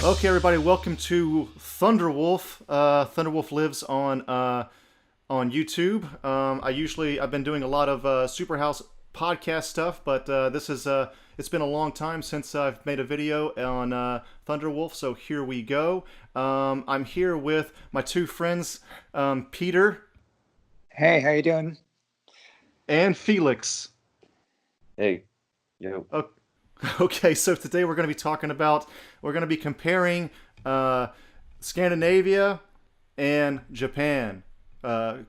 Okay, everybody, welcome to Thunderwolf. Thunderwolf lives on YouTube. I've been doing a lot of Superhouse podcast stuff, but this is it's been a long time since I've made a video on Thunderwolf, so here we go. I'm here with my two friends, Peter Hey, how you doing? and Felix. Hey, yo. Okay, so today we're going to be comparing Scandinavia and Japan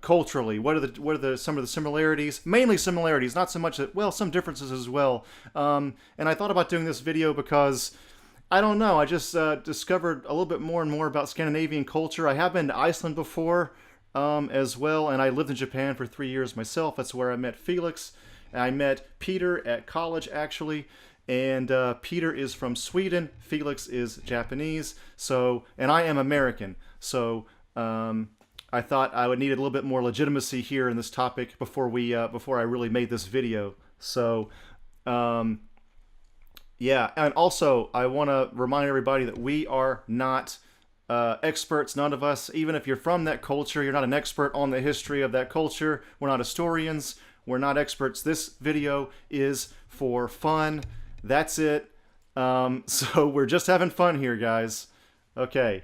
culturally. What are some of the similarities? Mainly similarities, not so much some differences as well. And I thought about doing this video because I don't know. I just discovered a little bit more and more about Scandinavian culture. I have been to Iceland before as well, and I lived in Japan for 3 years myself. That's where I met Felix. I met Peter at college, actually. And Peter is from Sweden. Felix is Japanese. And I am American. So I thought I would need a little bit more legitimacy here in this topic before I really made this video. So yeah, and also I want to remind everybody that we are not experts. None of us, even if you're from that culture, you're not an expert on the history of that culture. We're not historians. We're not experts. This video is for fun. That's it. So we're just having fun here, guys. Okay.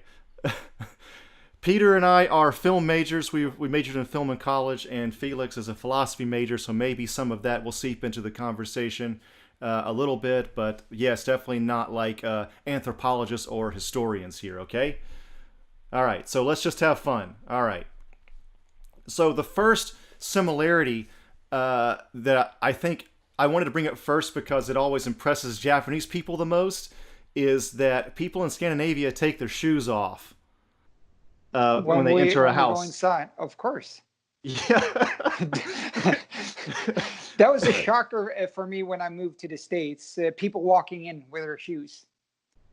Peter and I are film majors. We majored in film in college, and Felix is a philosophy major, so maybe some of that will seep into the conversation a little bit. But yes, definitely not like anthropologists or historians here, okay? All right, so let's just have fun. All right. So the first similarity that I think I wanted to bring up first because it always impresses Japanese people the most is that people in Scandinavia take their shoes off when they enter a house. Go inside, of course. Yeah. That was a shocker for me when I moved to the States. People walking in with their shoes.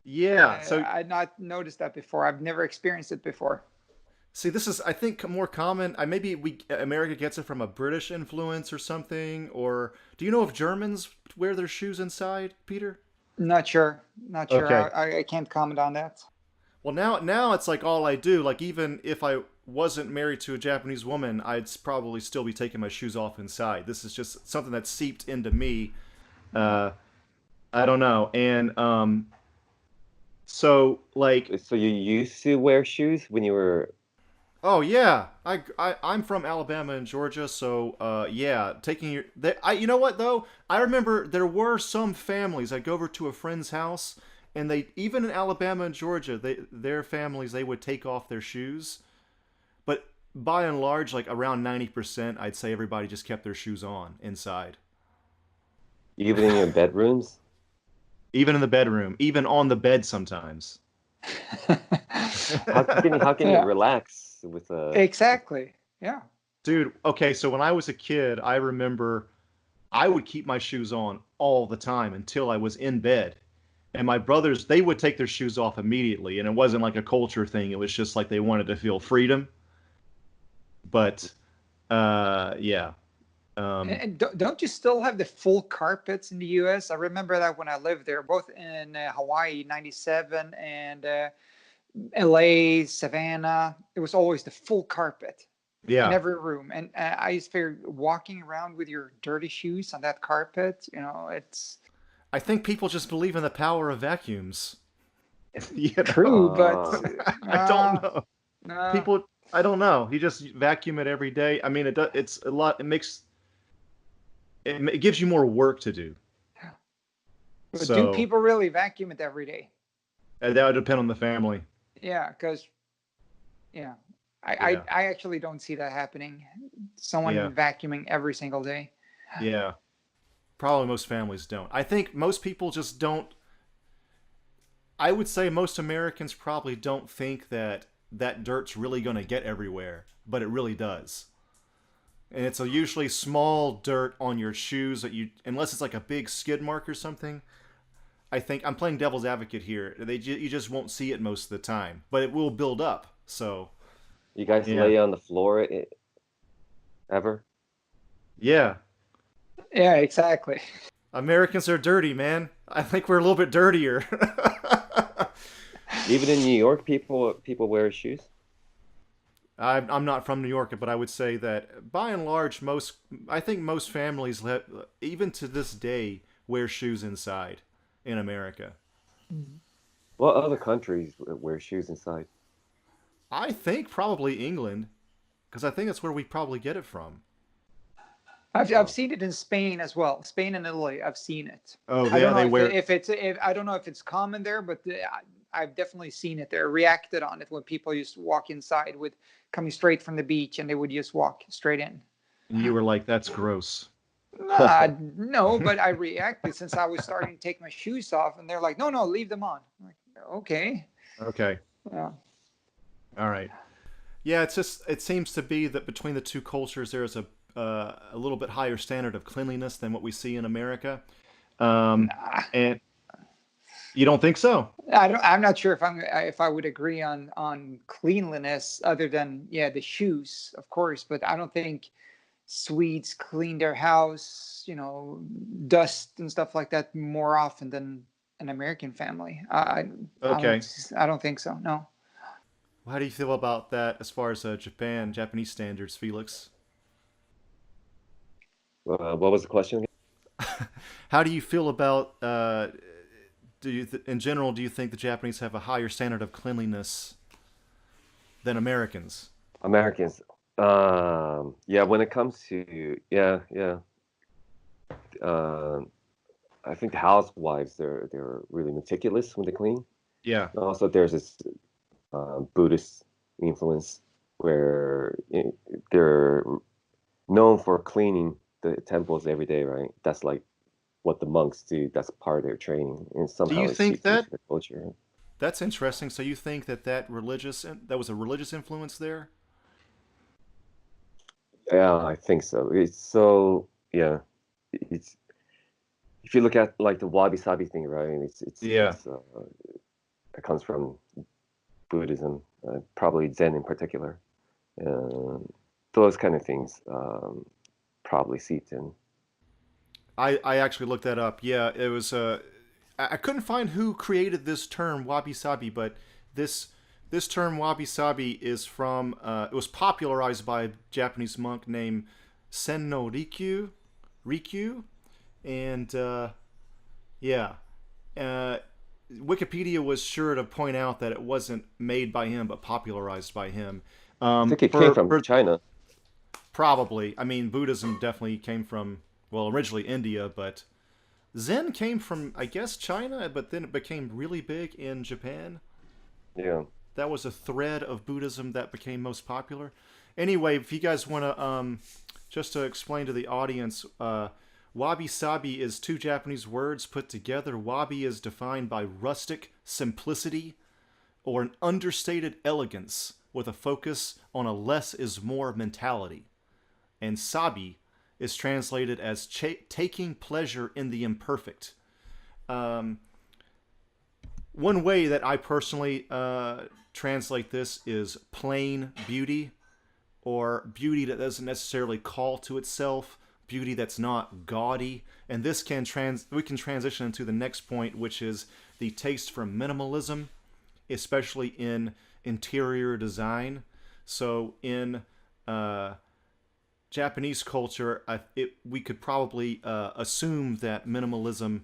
Yeah. So I'd not noticed that before. I've never experienced it before. See, this is, I think, more common. Maybe America gets it from a British influence or something. Or do you know if Germans wear their shoes inside, Peter? Not sure. Not sure. Okay. I can't comment on that. Well, now it's like all I do. Like even if I wasn't married to a Japanese woman, I'd probably still be taking my shoes off inside. This is just something that seeped into me. I don't know. And so like. So you used to wear shoes when you were... Oh yeah, I'm from Alabama and Georgia, so yeah, you know what though? I remember there were some families. I'd go over to a friend's house, and they, even in Alabama and Georgia, their families, they would take off their shoes, but by and large, like around 90%, I'd say everybody just kept their shoes on inside. Even in your bedrooms? Even in the bedroom, even on the bed sometimes. How can you relax with a... Exactly. Yeah. Dude, okay, so when I was a kid, I remember I would keep my shoes on all the time until I was in bed. And my brothers, they would take their shoes off immediately, and it wasn't like a culture thing. It was just like they wanted to feel freedom. But yeah. And don't you still have the full carpets in the U.S.? I remember that when I lived there, both in Hawaii, 97, and LA, Savannah, it was always the full carpet in every room. And I just figured walking around with your dirty shoes on that carpet, it's... I think people just believe in the power of vacuums. True, but... I don't know. People, I don't know. You just vacuum it every day. I mean, it's a lot. It gives you more work to do. But do people really vacuum it every day? That would depend on the family. Yeah, because, I actually don't see that happening. Someone vacuuming every single day. Yeah. Probably most families don't. I think most people just don't. I would say most Americans probably don't think that dirt's really going to get everywhere, but it really does. And it's usually small dirt on your shoes that unless it's like a big skid mark or something. I think I'm playing devil's advocate here. You just won't see it most of the time, but it will build up. So, you guys lay on the floor ever? Yeah. Yeah, exactly. Americans are dirty, man. I think we're a little bit dirtier. Even in New York, people wear shoes. I'm not from New York, but I would say that by and large, I think most families, even to this day, wear shoes inside in America. What other countries wear shoes inside? I think probably England, because I think that's where we probably get it from. I've Oh, seen it in Spain as well. Spain and Italy, I've seen it. Oh, I don't yeah, know they if wear. I don't know if it's common there, but I've definitely seen it there. Reacted on it when people used to walk inside with coming straight from the beach, and they would just walk straight in. You were like, that's gross. No, but I reacted since I was starting to take my shoes off, and they're like, "No, no, leave them on." I'm like, okay, Okay, yeah. all right. Yeah, it seems to be that between the two cultures, there's a little bit higher standard of cleanliness than what we see in America. Nah, And you don't think so? I'm not sure if I would agree on cleanliness, other than the shoes, of course. But I don't think Swedes clean their house, dust and stuff like that more often than an American family. Okay. I don't think so. No. How do you feel about that as far as Japanese standards, Felix? what was the question? How do you feel about in general? Do you think the Japanese have a higher standard of cleanliness than Americans? Americans. Yeah, when it comes to yeah. Uh, I think the housewives they're really meticulous when they clean. Yeah. Also, there's this Buddhist influence where they're known for cleaning the temples every day, right? That's like what the monks do. That's part of their training, and Do somehow you it think seeps into that? their culture. That's interesting. So you think that was a religious influence there? Yeah, I think so. It's so yeah. It's if you look at like the wabi sabi thing, right? Yeah. It comes from Buddhism, probably Zen in particular. Uh, those kind of things probably seeped in. I actually looked that up. Yeah, it was. I couldn't find who created this term wabi sabi, but this this term wabi sabi is from. It was popularized by a Japanese monk named Senno Rikyu, and yeah, uh, Wikipedia was sure to point out that it wasn't made by him, but popularized by him. I think it came from For China. Probably, I mean, Buddhism definitely came from, well, originally India, but Zen came from, I guess, China, but then it became really big in Japan. Yeah. That was a thread of Buddhism that became most popular. Anyway, if you guys want to, just to explain to the audience, wabi sabi is two Japanese words put together. Wabi is defined by rustic simplicity or an understated elegance with a focus on a less is more mentality. And sabi is translated as taking pleasure in the imperfect. Um, One way that I personally translate this is plain beauty, or beauty that doesn't necessarily call to itself, beauty that's not gaudy. And this we can transition into the next point, which is the taste for minimalism, especially in interior design. So in Japanese culture, we could probably assume that minimalism,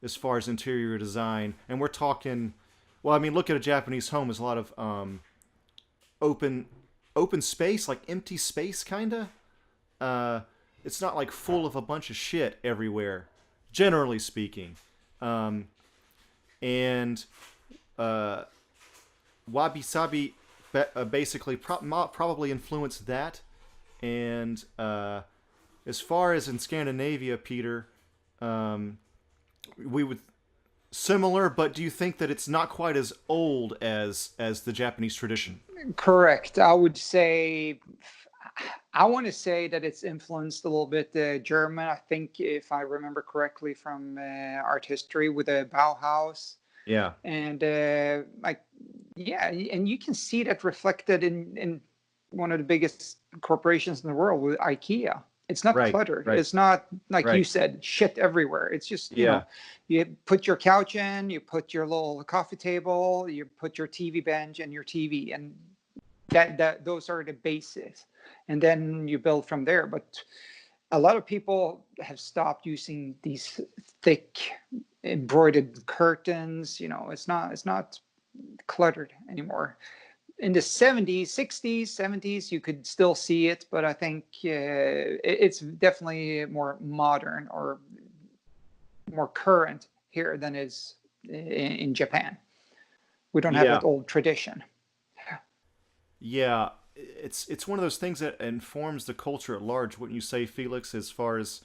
as far as interior design, and we're talking, well, I mean, look at a Japanese home. There's a lot of open open space, like empty space, kind of. It's not like full of a bunch of shit everywhere, generally speaking. And Wabi Sabi basically probably influenced that. And as far as in Scandinavia, Peter, we would similar, but do you think that it's not quite as old as the Japanese tradition? Correct. I want to say that it's influenced a little bit German. I think, if I remember correctly from art history, with the Bauhaus, Yeah. and and you can see that reflected in one of the biggest corporations in the world, with IKEA. It's not Right, cluttered. right, It's not like you right. said, shit everywhere. It's just, you Yeah, know, you put your couch in, you put your little coffee table, you put your TV bench and your TV, and that those are the bases. And then you build from there. But a lot of people have stopped using these thick embroidered curtains. You know, it's not cluttered anymore. In the 70s, 60s, 70s, you could still see it, but I think it's definitely more modern or more current here than is in Japan. We don't have yeah, that old tradition. yeah. It's one of those things that informs the culture at large, wouldn't you say, Felix? As far as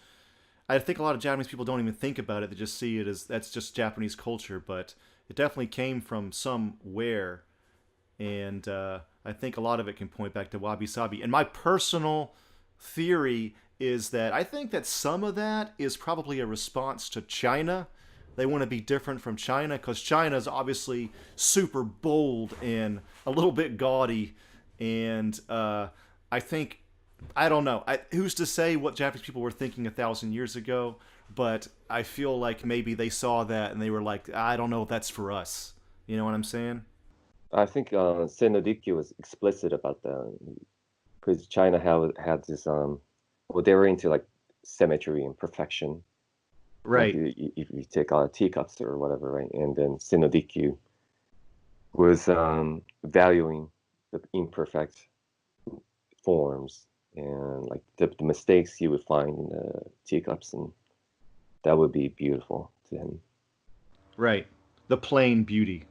I think a lot of Japanese people don't even think about it; they just see it as that's just Japanese culture. But it definitely came from somewhere, and I think a lot of it can point back to wabi sabi. And my personal theory is that I think that some of that is probably a response to China. They want to be different from China because China is obviously super bold and a little bit gaudy. And I think, I don't know, who's to say what Japanese people were thinking 1,000 years ago? But I feel like maybe they saw that and they were like, I don't know if that's for us. You know what I'm saying? I think Senodiki was explicit about that because China had this well, they were into like symmetry and perfection. Like Right. if you take teacups or whatever, right? And then Senodiki was valuing the imperfect forms and like the mistakes you would find in the teacups, and that would be beautiful to him. Right. The plain beauty.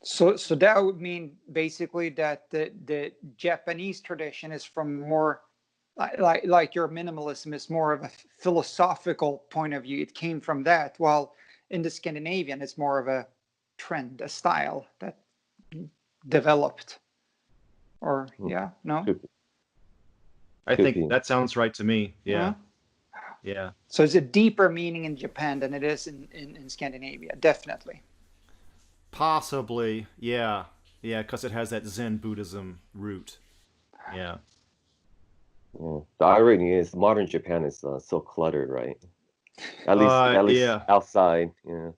So that would mean basically that the Japanese tradition is from more like your minimalism is more of a philosophical point of view. It came from that, while in the Scandinavian it's more of a trend, a style that developed. Or Hmm. yeah, no, Could, I could think be. that sounds right to me. yeah. Yeah. Yeah. So it's a deeper meaning in Japan than it is in Scandinavia, definitely. Possibly. Yeah. Yeah, because it has that Zen Buddhism root. Yeah. Yeah. The irony is modern Japan is so cluttered, right? At least Yeah. outside. Yeah.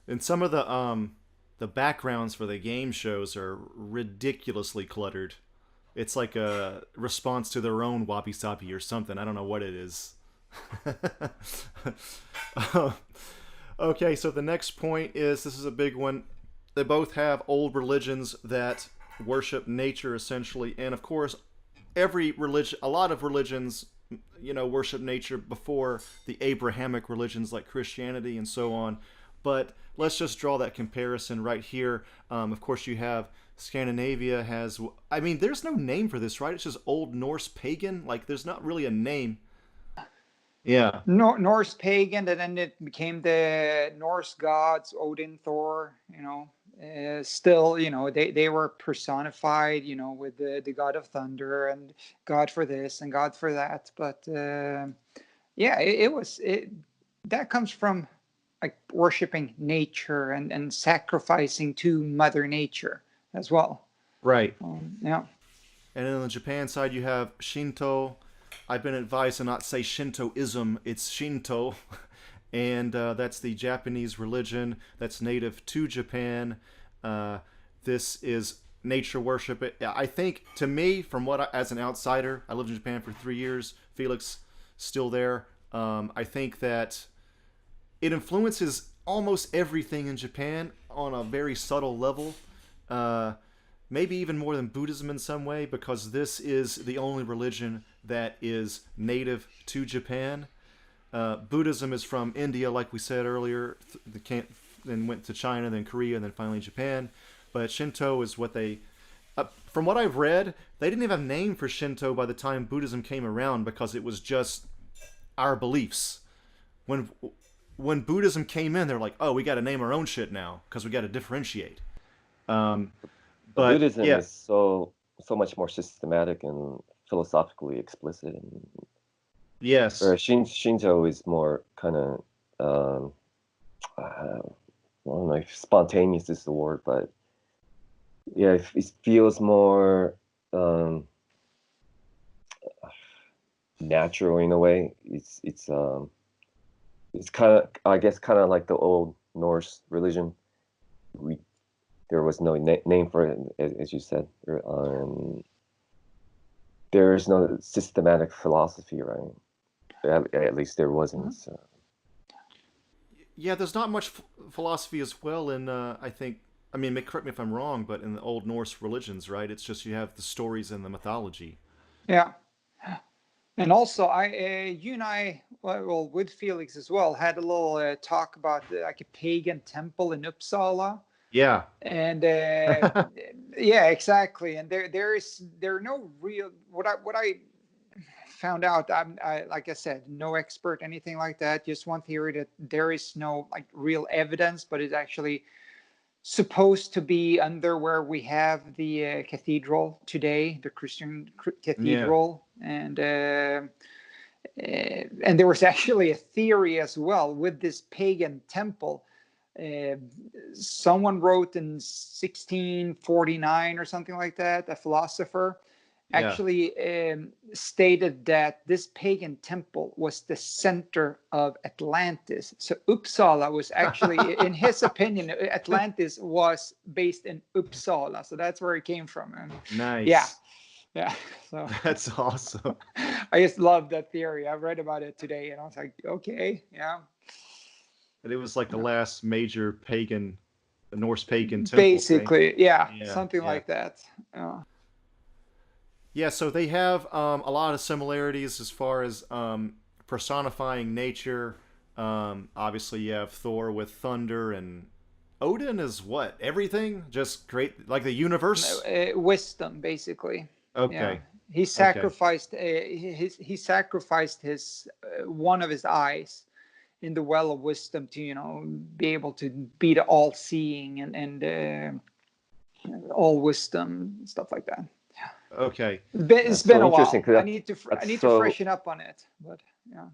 And some of the backgrounds for the game shows are ridiculously cluttered. It's like a response to their own wabi sabi or something. I don't know what it is. Okay, so the next point is this is a big one. They both have old religions that worship nature essentially, and of course, every religion, a lot of religions, worship nature before the Abrahamic religions like Christianity and so on. But let's just draw that comparison right here. Of course, you have Scandinavia has. I mean, there's no name for this, right? It's just Old Norse pagan. Like, there's not really a name. Yeah. Norse pagan, and then it became the Norse gods, Odin, Thor. Still, they were personified, with the god of thunder and god for this and god for that. But yeah, it that comes from like worshiping nature and sacrificing to Mother Nature as well. Right. Yeah. And then on the Japan side, you have Shinto. I've been advised to not say Shintoism, it's Shinto. And that's the Japanese religion that's native to Japan. This is nature worship. I think, to me, as an outsider, I lived in Japan for 3 years. Felix, still there. I think that it influences almost everything in Japan on a very subtle level. Maybe even more than Buddhism in some way, because this is the only religion that is native to Japan. Buddhism is from India, like we said earlier, then went to China, then Korea, and then finally Japan. But Shinto is what from what I've read, they didn't even have a name for Shinto by the time Buddhism came around, because it was just our beliefs. When Buddhism came in, they're like, oh, we got to name our own shit now because we got to differentiate. But Buddhism yeah, is so much more systematic and philosophically explicit, and yes, Shinto is more kind of I don't know if spontaneous is the word, but yeah, it feels more natural in a way. It's kind of, I guess, kind of like the old Norse religion. There was no name for it, as you said. There's no systematic philosophy, right? At least there wasn't. So. Yeah, there's not much philosophy as well in, I think, I mean, correct me if I'm wrong, but in the Old Norse religions, right? It's just you have the stories and the mythology. Yeah. And also, you and I, well, with Felix as well, had a little talk about like a pagan temple in Uppsala. Yeah. And yeah, exactly. And there are no real, what I found out, like I said, no expert, anything like that. Just one theory that there is no like real evidence, but it's actually supposed to be under where we have the cathedral today, the Christian cathedral. And there was actually a theory as well with this pagan temple. Uh, Someone wrote in 1649 or something like that, a philosopher Yeah. actually stated that this pagan temple was the center of Atlantis. So Uppsala was actually, in his opinion, Atlantis was based in Uppsala. So that's where it came from. And Nice. yeah. So That's awesome. I just love that theory. I read about it today and I was like, okay, yeah. And it was like the last major pagan, Norse pagan temple, right? Basically, yeah, Yeah, something yeah. like that. Yeah, so they have a lot of similarities as far as personifying nature. Obviously, you have Thor with thunder, and Odin is what? Everything? Just great, like the universe? Wisdom, basically. Yeah, Okay. he sacrificed he sacrificed his one of his eyes in the well of wisdom to be able to be the all-seeing and all wisdom, stuff like that. Okay. It's That's been so a interesting. while. 'Cause I need to freshen up on it, but yeah.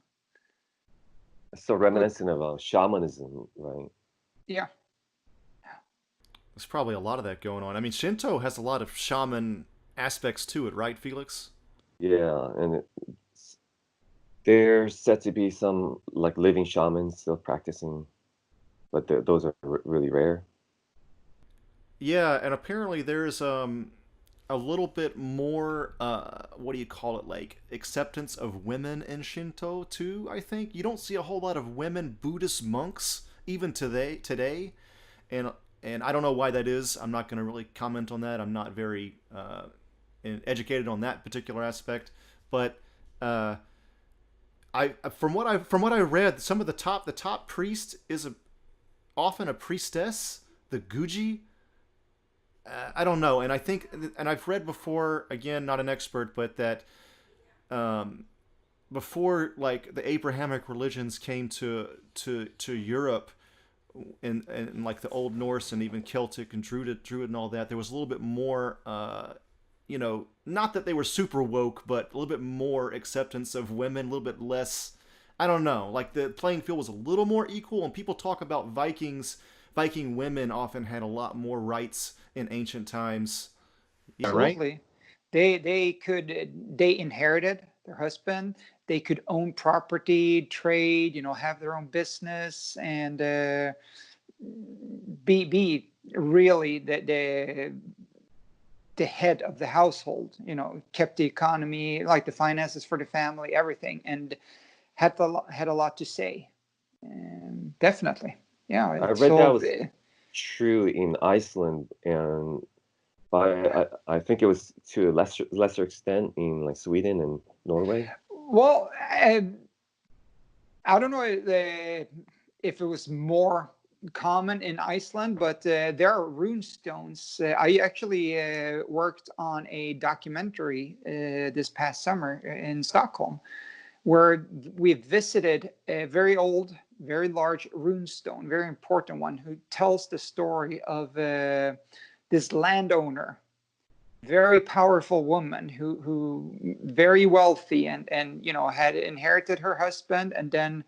so reminiscent of shamanism, right? Yeah. There's probably a lot of that going on. I mean, Shinto has a lot of shaman aspects to it, right, Felix? Yeah, and there's said to be some like living shamans still practicing, but those are really rare. Yeah, and apparently there's a little bit more what do you call it, like acceptance of women in Shinto too. I think you don't see a whole lot of women Buddhist monks even today, and I don't know why that is. I'm not going to really comment on that. I'm not very educated on that particular aspect, but I from what I read, some of the top priest is often a priestess, the Guji. I don't know, and I think, and I've read before. Again, not an expert, but that before like the Abrahamic religions came to Europe, in like the Old Norse and even Celtic and Druid and all that, there was a little bit more. Not that they were super woke, but a little bit more acceptance of women, a little bit less. I don't know. Like the playing field was a little more equal, and people talk about Vikings. Viking women often had a lot more rights in ancient times. Yeah, right? Absolutely. They inherited their husband. They could own property, trade, have their own business, and be really the head of the household. Kept the economy, like the finances for the family, everything, and had a lot to say. Definitely, yeah. I read that So was true in Iceland, and I think it was to a lesser extent in like Sweden and Norway. well, I don't know if it was more common in Iceland, but there are rune stones. I actually worked on a documentary this past summer in Stockholm, where we visited a very old, very large rune stone, very important one, who tells the story of this landowner, very powerful woman who very wealthy and had inherited her husband and then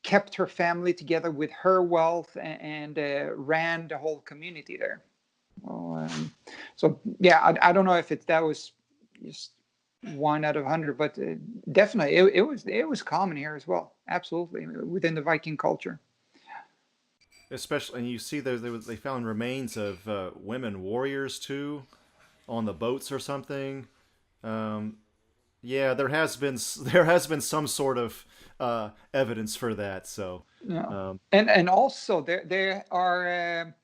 kept her family together with her wealth and ran the whole community there. Well, so yeah, I don't know if that was just one out of 100, but definitely it was common here as well. Absolutely, within the Viking culture. Especially, and you see they found remains of women warriors too on the boats or something. Um, yeah, there has been some sort of evidence for that. So, Yeah, um, and also there are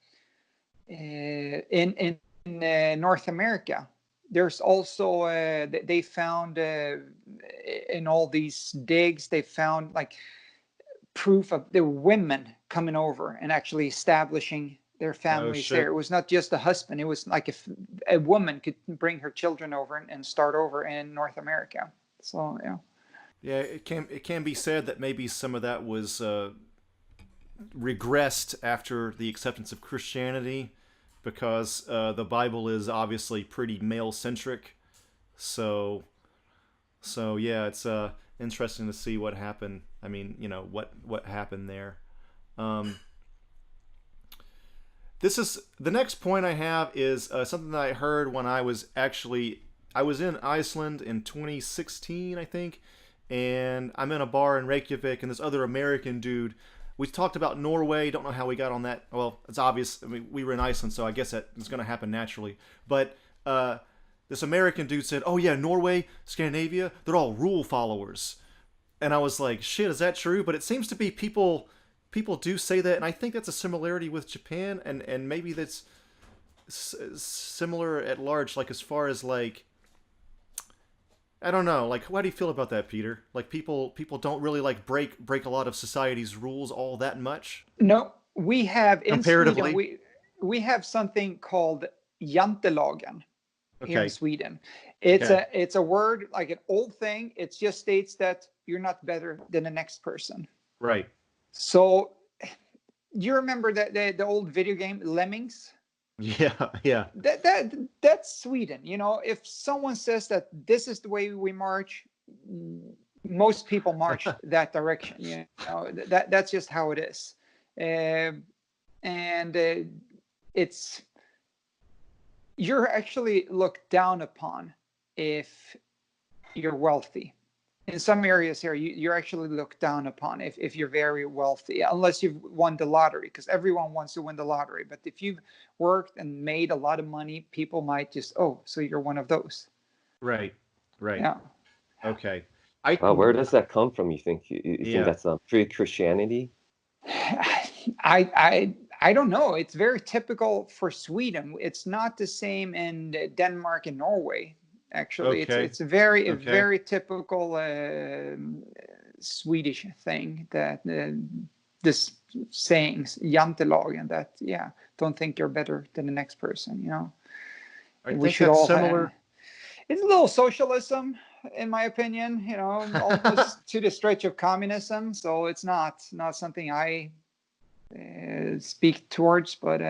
in North America. There's also they found in all these digs they found like proof of the women coming over and actually establishing their oh families there. shit. It was not just a husband. It was like if a woman could bring her children over and start over in North America. So yeah. Yeah, it can be said that maybe some of that was regressed after the acceptance of Christianity, because the Bible is obviously pretty male centric. So yeah, it's interesting to see what happened. I mean, what happened there. Um, this is the next point I have is something that I heard when I was in Iceland in 2016, I think, and I'm in a bar in Reykjavik, and this other American dude. We talked about Norway. Don't know how we got on that. Well, it's obvious. I mean, we were in Iceland, so I guess that is going to happen naturally. But this American dude said, "Oh yeah, Norway, Scandinavia, they're all rule followers." And I was like, "Shit, is that true?" But it seems to be people do say that, and I think that's a similarity with Japan, and maybe that's similar at large, like as far as like, I don't know, like how do you feel about that, Peter? Like people don't really like break a lot of society's rules all that much No, we have in Sweden comparatively. we have something called jantelagen here in Okay. Sweden. It's Okay. a word like an old thing. It just states that you're not better than the next person. Right. So you remember that the old video game Lemmings? Yeah. Yeah. That's Sweden. You know, if someone says that this is the way we march, most people march that direction. You know, that's just how it is. And it's you're actually looked down upon if you're wealthy. In some areas here, you're actually looked down upon if you're very wealthy, unless you've won the lottery, because everyone wants to win the lottery. But if you've worked and made a lot of money, people might just, oh, so you're one of those. Right. Right. Yeah. Okay. I Where does that come from? You think you think Yeah. that's pre-Christianity? I don't know. It's very typical for Sweden. It's not the same in Denmark and Norway. Actually, Okay. it's a Okay. very typical Swedish thing that this sayings jantelagen, that yeah, don't think you're better than the next person. You know, I we think should that's all have. similar. It's a little socialism, in my opinion. You know, almost to the stretch of communism. So it's not something I speak towards, but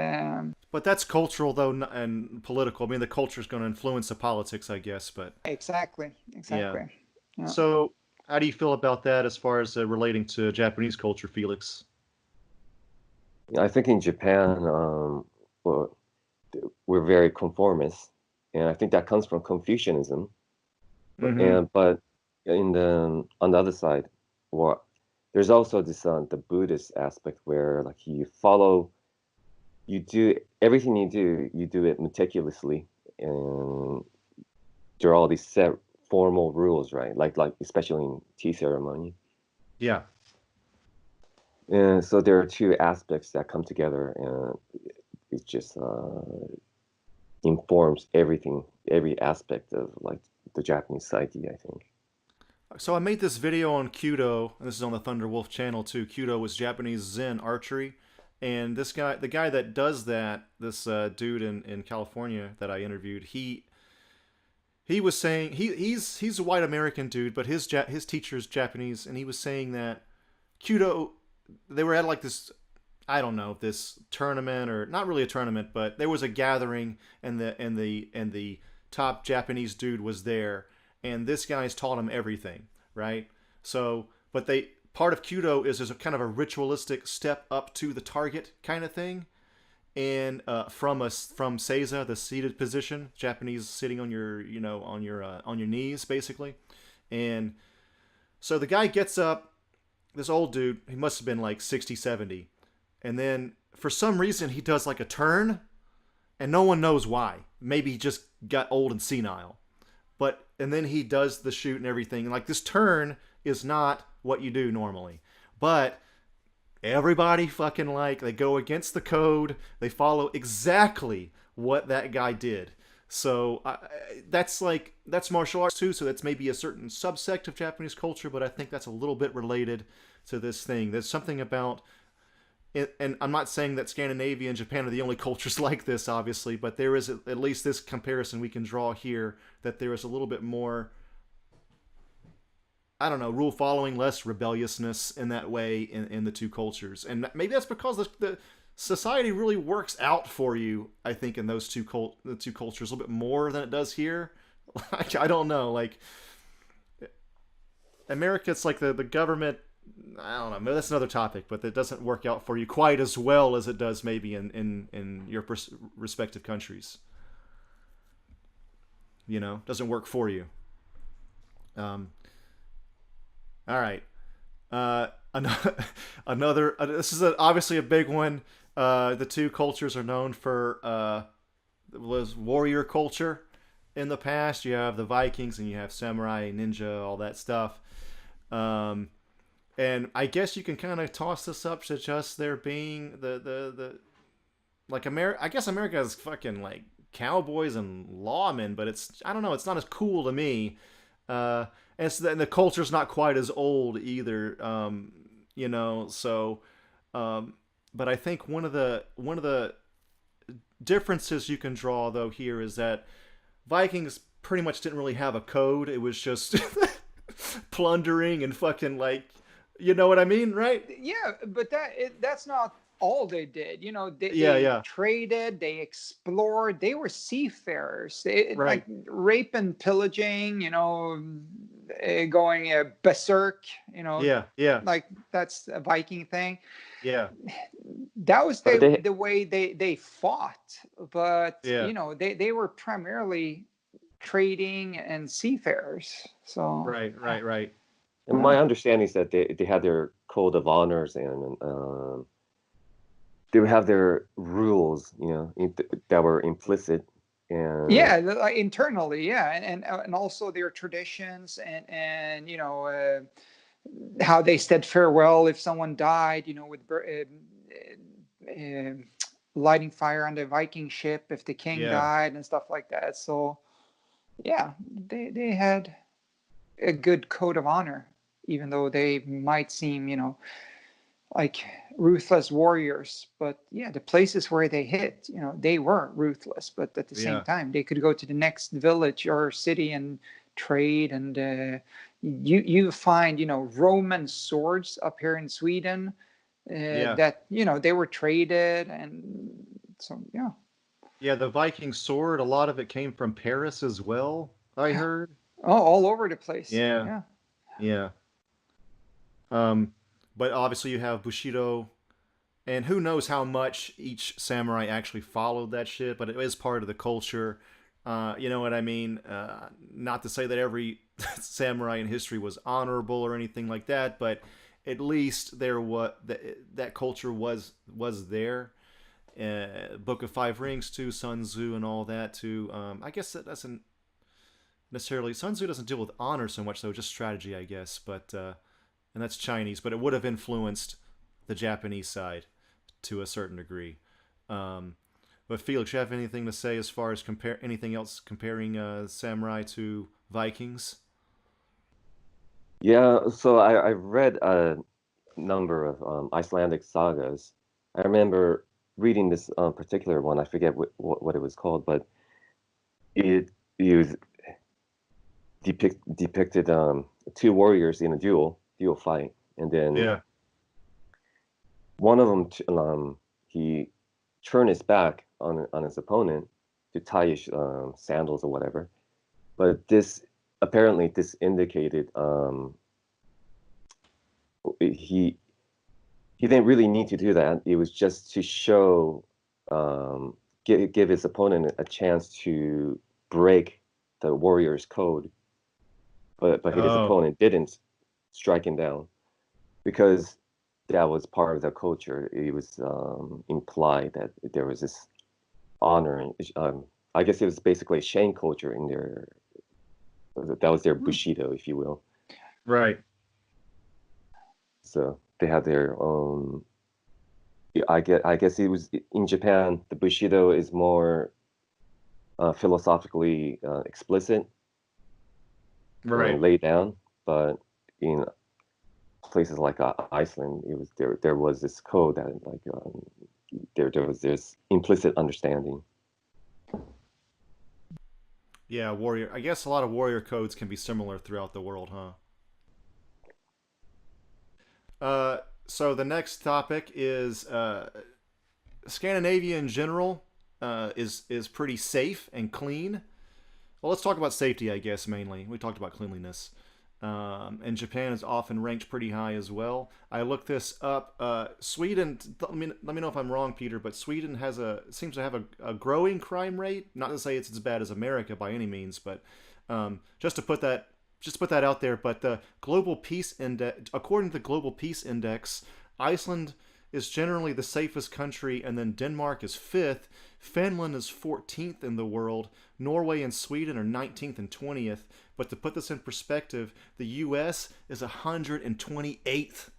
But that's cultural though, and political. I mean, the culture is going to influence the politics, I guess. But exactly, yeah. exactly. Yeah. So, how do you feel about that as far as relating to Japanese culture, Felix? I think in Japan, well, we're very conformist, and I think that comes from Confucianism. Mm-hmm. But in the on the other side, well, there's also this the Buddhist aspect where like you do everything you do it meticulously, and there are all these set formal rules, right? Like especially in tea ceremony. Yeah. And so there are two aspects that come together, and it just informs everything, every aspect of like the Japanese psyche, I think. So I made this video on Kyudo, and this is on the Thunderwolf channel too. Kyudo was Japanese Zen archery, and the guy that does that, this dude in California that I interviewed, he was saying he's a white American dude, but his teacher's Japanese, and he was saying that Kyudo, they were at like this, I don't know, this tournament, or not really a tournament, but there was a gathering, and the top Japanese dude was there, and this guy's taught him everything, right? So, but part of Kyudo is a kind of a ritualistic step up to the target kind of thing, and from seiza, the seated position, Japanese sitting on your on your knees basically, and so the guy gets up, this old dude, he must have been like 60, 70, and then for some reason he does like a turn, and no one knows why. Maybe he just got old and senile, but and then he does the shoot and everything, and like this turn is not what you do normally, but everybody fucking like they go against the code. They follow exactly what that guy did. So that's martial arts too. So that's maybe a certain subsect of Japanese culture, but I think that's a little bit related to this thing. There's something about it, and I'm not saying that Scandinavia and Japan are the only cultures like this, obviously, but there is at least this comparison we can draw here that there is a little bit more, I don't know, rule following, less rebelliousness in that way in the two cultures. And maybe that's because the society really works out for you, I think, in those the two cultures a little bit more than it does here. Like, I don't know. Like, America, it's like the government, I don't know, maybe that's another topic, but it doesn't work out for you quite as well as it does maybe in your respective countries. You know, doesn't work for you. All right. Another this is obviously a big one. The two cultures are known for was warrior culture in the past. You have the Vikings and you have samurai, ninja, all that stuff. And I guess you can kind of toss this up to just there being the like America. I guess America is fucking like cowboys and lawmen, but it's, I don't know, it's not as cool to me. And the culture's not quite as old either, you know. So, but I think one of the differences you can draw though here is that Vikings pretty much didn't really have a code. It was just plundering and fucking like, you know what I mean, right? Yeah, but that's not all they did. You know, they traded, they explored, they were seafarers. They, right. Like rape and pillaging, you know, going berserk, you know. Yeah. Like that's a Viking thing. Yeah. That was But the way they fought. But, Yeah. you know, they were primarily trading and seafarers. So Right. And my understanding is that they had their code of honors and they would have their rules, you know, that were implicit. And yeah, like internally, yeah, and also their traditions and you know how they said farewell if someone died, you know, with lighting fire on the Viking ship if the king died and stuff like that. So yeah, they had a good code of honor, even though they might seem, you know, like ruthless warriors. But yeah, the places where they hit, you know, they were ruthless, but at the same time they could go to the next village or city and trade. And you find, you know, Roman swords up here in Sweden that, you know, they were traded. And so Yeah, the Viking sword, a lot of it came from Paris as well, I heard. all over the place. Yeah. But obviously you have Bushido, and who knows how much each samurai actually followed that shit, but it is part of the culture. You know what I mean? Not to say that every samurai in history was honorable or anything like that, but at least that culture was there. Book of Five Rings too, Sun Tzu and all that too. I guess that doesn't necessarily, Sun Tzu doesn't deal with honor so much though, just strategy, I guess. But and that's Chinese, but it would have influenced the Japanese side to a certain degree. But Felix, you have anything to say as far as anything else comparing samurai to Vikings? Yeah, so I read a number of Icelandic sagas. I remember reading this particular one. I forget what it was called, but it was depicted two warriors in a dual fight, and then one of them he turned his back on his opponent to tie his sandals or whatever. But this indicated he didn't really need to do that. It was just to show give his opponent a chance to break the warrior's code, but his opponent didn't strike him down because that was part of the culture. It was implied that there was this honor. I guess it was basically a shame culture in their. That was their bushido, if you will. Right. So they had their own. I guess it was in Japan. The bushido is more philosophically explicit, Right. laid down. But in places like Iceland, it was there was this code that there was this implicit understanding. Yeah, warrior. I guess a lot of warrior codes can be similar throughout the world, huh? So the next topic is Scandinavia in general is pretty safe and clean. Well, let's talk about safety, I guess, mainly. We talked about cleanliness. And Japan is often ranked pretty high as well. I looked this up. Sweden, let me know if I'm wrong, Peter, but Sweden seems to have a growing crime rate. Not to say it's as bad as America by any means, but just to put that out there. But the Global Peace Index, according to the Global Peace Index, Iceland is generally the safest country, and then Denmark is 5th. Finland is 14th in the world. Norway and Sweden are 19th and 20th. But to put this in perspective, the U.S. is 128th.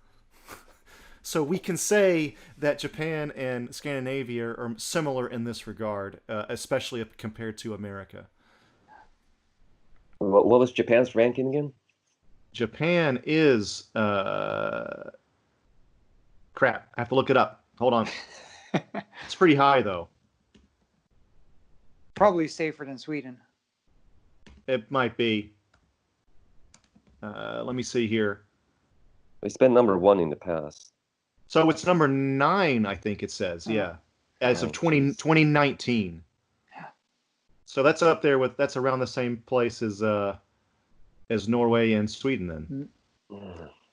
So we can say that Japan and Scandinavia are similar in this regard, especially compared to America. What was Japan's ranking again? Japan is crap. I have to look it up. Hold on. It's pretty high though. Probably safer than Sweden. It might be. Let me see here. It's been number 1 in the past. So it's number 9, I think it says. Yeah, as of 2019. Yeah. So that's up there with that's around the same place as Norway and Sweden then.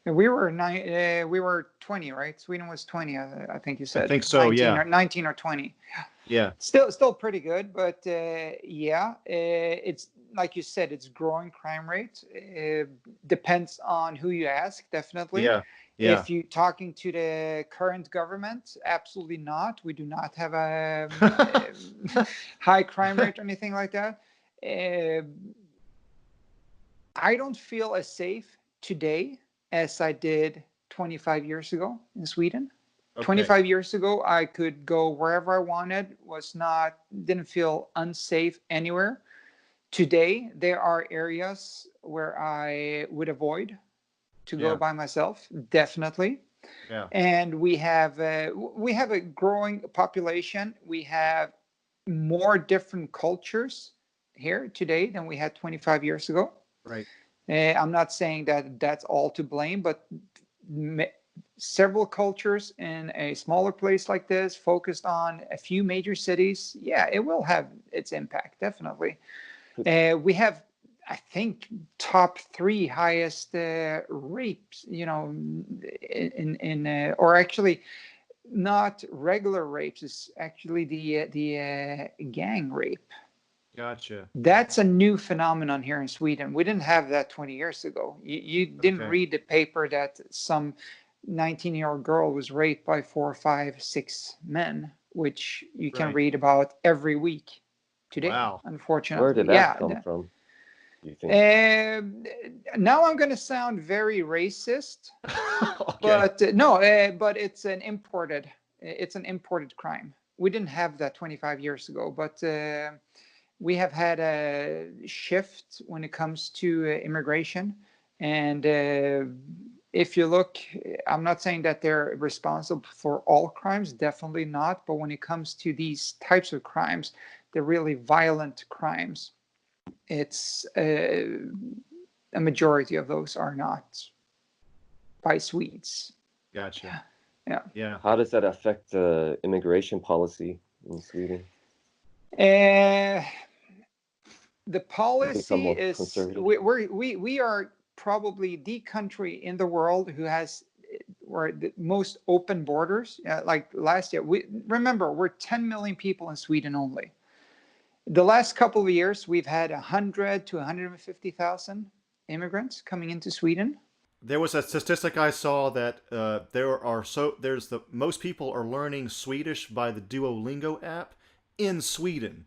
We were 20, right? Sweden was 20. I think you said. I think so. 19 Yeah. Or 19 or 20. Yeah. Still pretty good, but it's like you said, it's growing crime rate. Depends on who you ask, definitely. Yeah. Yeah. If you're talking to the current government, absolutely not. We do not have a high crime rate or anything like that. I don't feel as safe today as I did 25 years ago in Sweden. Okay. 25 years ago, I could go wherever I wanted, didn't feel unsafe anywhere. Today, there are areas where I would avoid to go by myself, definitely. Yeah. And we have a growing population. We have more different cultures here today than we had 25 years ago. Right. I'm not saying that that's all to blame, but several cultures in a smaller place like this, focused on a few major cities, it will have its impact, definitely. We have, I think, top 3 highest rapes, or actually not regular rapes, it's actually the gang rape. Gotcha. That's a new phenomenon here in Sweden. We didn't have that 20 years ago. You didn't read the paper that some 19-year-old girl was raped by 4, 5, 6 men, which you can read about every week today. Wow. Unfortunately. Where did that come from, you think? Now I'm going to sound very racist, but but it's an imported crime. We didn't have that 25 years ago, but we have had a shift when it comes to immigration. And if you look, I'm not saying that they're responsible for all crimes, definitely not. But when it comes to these types of crimes, the really violent crimes, it's a majority of those are not by Swedes. Gotcha. Yeah. How does that affect the immigration policy in Sweden? The policy is we are probably the country in the world who has where the most open borders. Like last year, we're 10 million people in Sweden only. The last couple of years, we've had 100 to 150,000 immigrants coming into Sweden. There was a statistic I saw that there's the most people are learning Swedish by the Duolingo app in Sweden.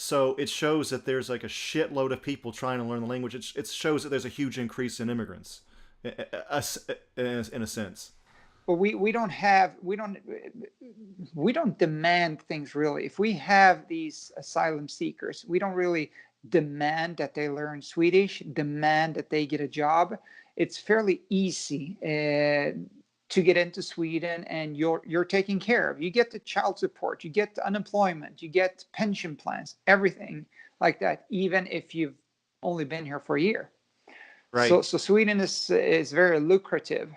So it shows that there's like a shitload of people trying to learn the language. It shows that there's a huge increase in immigrants, in a sense. But we don't demand things really. If we have these asylum seekers, we don't really demand that they learn Swedish, demand that they get a job. It's fairly easy to get into Sweden, and you're taken care of. You get the child support, you get the unemployment, you get pension plans, everything like that, even if you've only been here for a year. Right. So Sweden is very lucrative,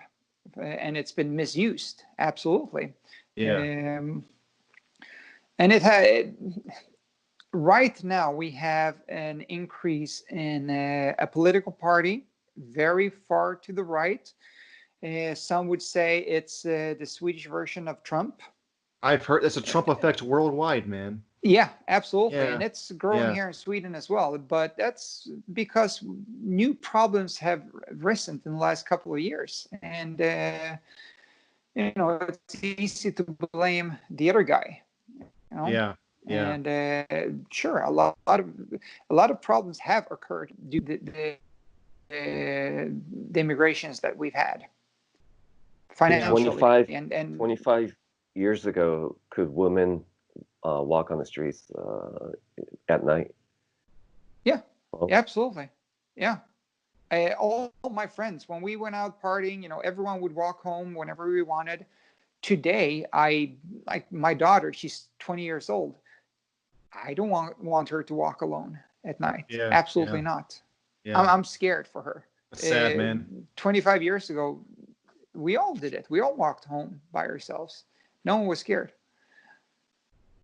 and it's been misused, absolutely. Yeah. And right now we have an increase in a political party very far to the right. Some would say it's the Swedish version of Trump. I've heard it's a Trump effect worldwide, man. Yeah, absolutely. Yeah. And it's growing here in Sweden as well. But that's because new problems have risen in the last couple of years. And, it's easy to blame the other guy. Yeah. Yeah. And sure, a lot of problems have occurred due to the immigrations that we've had. Financially. 25 years ago, could women walk on the streets at night? Yeah, absolutely. Yeah. All my friends, when we went out partying, everyone would walk home whenever we wanted. Today, like my daughter, she's 20 years old. I don't want her to walk alone at night. Yeah, Absolutely not. Yeah. I'm scared for her. That's sad, man. 25 years ago, we all did it. We all walked home by ourselves. No one was scared.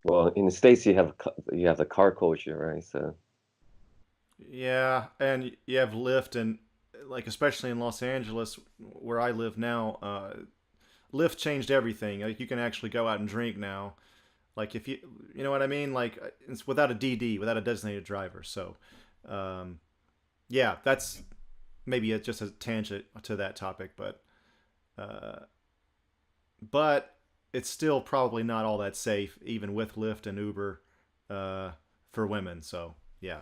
Well, in the States, you have the car culture, right? So. Yeah, and you have Lyft, and like especially in Los Angeles, where I live now, Lyft changed everything. Like you can actually go out and drink now. Like if you know what I mean? Like it's without a DD, without a designated driver. So, yeah, that's maybe just a tangent to that topic, but it's still probably not all that safe, even with Lyft and Uber for women. So yeah.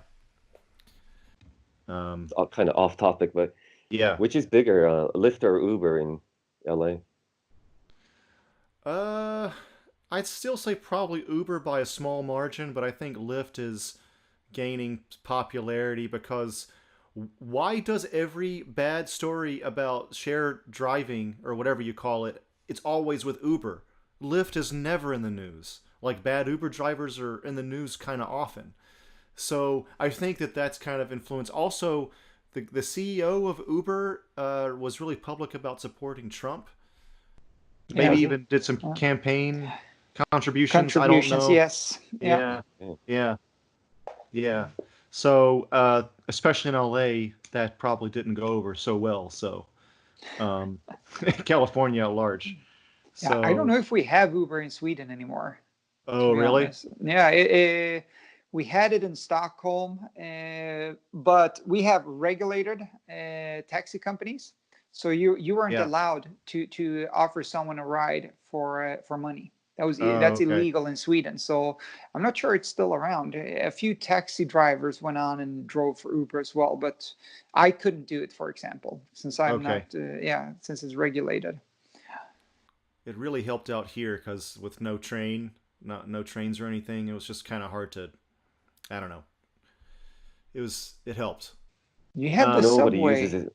Kind of off topic, but yeah, which is bigger, Lyft or Uber in LA? I'd still say probably Uber by a small margin, but I think Lyft is gaining popularity because why does every bad story about shared driving or whatever you call it, it's always with Uber? Lyft is never in the news. Like bad Uber drivers are in the news kind of often. So I think that's kind of influenced. Also, the CEO of Uber was really public about supporting Trump. Maybe even did some campaign contributions. I don't know. Yes. Yeah. So especially in LA, that probably didn't go over so well. So California at large. So, I don't know if we have Uber in Sweden anymore. Oh, really? Honest. Yeah. We had it in Stockholm, but we have regulated taxi companies. So you weren't allowed to offer someone a ride for money. That's illegal in Sweden. So I'm not sure it's still around. A few taxi drivers went on and drove for Uber as well, but I couldn't do it, for example, since I'm not. Since it's regulated. It really helped out here because with no trains or anything, it was just kind of hard to. I don't know. It helped. You have the subway.